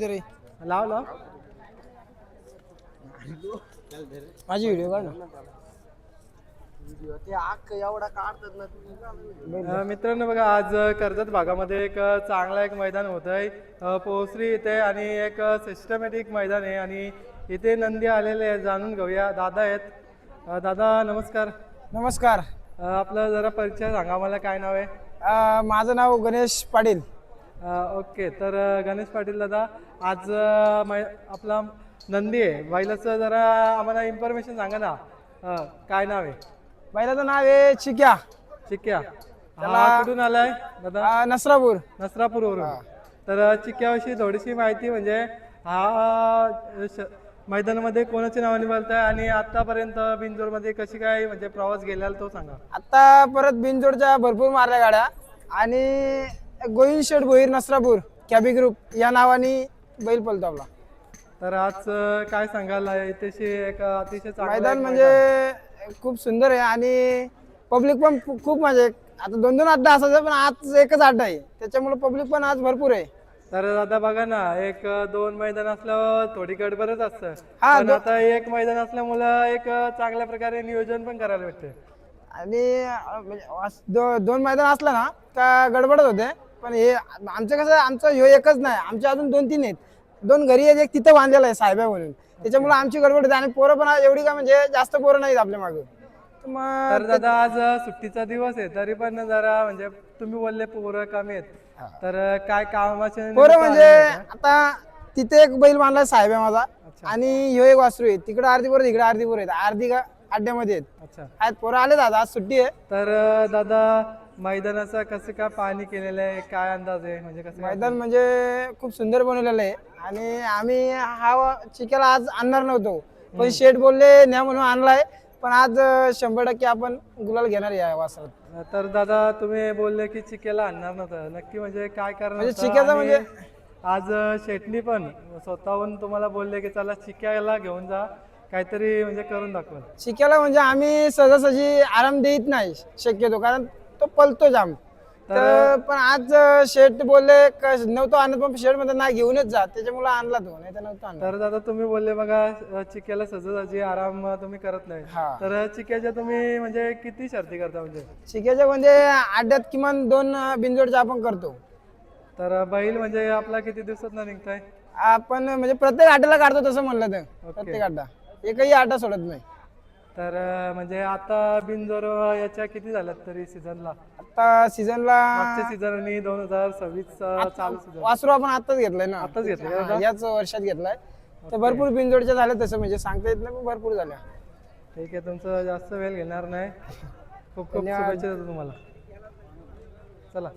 तरी लाव लाव माझी व्हिडिओ काढ ना. ते आख एवढा काढतात ना मित्रांनो बघा आज कर्जत भागामध्ये एक चांगला एक मैदान होत आहे पोसरी इथे आणि एक सिस्टमॅटिक मैदान आहे आणि इथे नंदी आलेले आहेत जाणून घेऊया. दादा आहेत. दादा नमस्कार. नमस्कार. आपलं जरा परिचय सांगा मला. काय नाव आहे? माझं नाव गणेश पाटील. ओके तर गणेश पाटील दादा आज आपला नंदी आहे बैलाचं जरा आम्हाला इन्फॉर्मेशन सांगा ना. काय नाव आहे? बैलाचं नाव आहे चिक्या. चिक्या. हा कुठून आलाय दादा? नसरापूर. नसरापूरवरून. तर चिक्याविषयी थोडीशी माहिती म्हणजे हा मैदानामध्ये कोणाच्या नावाने बोलताय आणि आतापर्यंत बिनजोडमध्ये कशी काय म्हणजे प्रवास गेलेला तो सांगा. आता परत बिनजोडच्या भरपूर मारल्या गाड्या आणि गोविंद शेठ भोईर नसरापूर कॅबी ग्रुप या नावाने बैल पळतो आपला. तर आज काय सांगाल इथेशी एक अतिशय चांगलं मैदान म्हणजे खूप सुंदर आहे आणि पब्लिक पण खूप म्हणजे आता 2-2 अड्डा असायचा पण आज एकच अड्डा आहे त्याच्यामुळे पब्लिक पण आज भरपूर आहे. तर दादा बघा ना 1-2 मैदान असल्यावर थोडी गडबडच असतं. हा, पण आता एक मैदान असल्यामुळं एक चांगल्या प्रकारे नियोजन पण करायला भेटते आणि म्हणजे दोन मैदान असलं ना का गडबडच होते. पण हे आमचं कसं आमचं ह्यो एकच नाही आमचे अजून 2-3 आहेत. 2 घरी आहेत एक तिथं बांधलेला आहे साहेबा म्हणून त्याच्यामुळे आमची गडबड होते आणि पोरं पण एवढी का म्हणजे जास्त पोरं नाहीत आपल्या मागे. तर दादा आज सुट्टीचा दिवस आहे तरी पण जरा म्हणजे तुम्ही बोलले पोरं कमी आहेत. तर काय कामाचे पोरं म्हणजे आता तिथे एक बैल बांधलाय साहेब आहे माझा आणि ह्यो एक वासरू आहे. तिकडे अर्धी पोरं इकडे अर्धी पोरं आहेत. अर्धी अड्ड्यामध्ये आहेत. अच्छा आहेत पोरं आले दादा आज सुट्टी आहे. तर दादा मैदानाचं कसं काय पाहणी केलेलं आहे काय अंदाज आहे म्हणजे कसं मैदान म्हणजे खूप सुंदर बनवलेलं आहे आणि आम्ही हा चिक्याला आज आणणार नव्हतो पण शेठ बोलले न्या म्हणून आणलाय. पण आज 100% आपण गुलाल घेणार या वासरात. तर दादा तुम्ही बोलले की चिक्याला आणणार नव्हतं नक्की म्हणजे काय कारण म्हणजे होतं? चिक्याचं आणि म्हणजे आज शेटणी पण स्वतःहून तुम्हाला बोलले की चला चिक्याला घेऊन जा काहीतरी म्हणजे करून दाखवा. चिक्याला म्हणजे आम्ही सहजासहजी आराम देत नाही शक्यतो कारण तो पलतो जाम. तर पण आज शेठ बोलले नव्हतं आणत पण शेठ मध्ये नाही घेऊनच जा त्याच्यामुळे आणला तो नाही तर नव्हतं आणला. तर दादा तुम्ही बोलले बघा चिक्याला सहजासहजी आराम तुम्ही करत नाही. हा. तर चिक्याच्या तुम्ही म्हणजे किती शर्ती करता म्हणजे? चिक्याच्या म्हणजे अड्ड्यात किमान 2 बिनजोडच्या आपण करतो. तर बैल म्हणजे आपला किती दिवसात निघताय? आपण म्हणजे प्रत्येक अड्ड्याला काढतो तसं म्हणलं तर प्रत्येक अड्डा एकही अड्डा सोडत नाही. तर म्हणजे आता बिनजोर याच्या किती झाल्यात तरी सीझनला? आता सीझनला मागच्या सीझन आणि 2026 चालू सीझन वासरू आपण आताच घेतलाय ना. आताच घेतलं का हा, दादा? याच वर्षात घेतलाय. तर भरपूर बिनजोडच्या झाल्या तसं म्हणजे सांगता येत नाही पण भरपूर झाल्या. ठीक आहे तुमचं जास्त वेळ घेणार नाही. खूप खूप शुभेच्छा देतो तुम्हाला. चला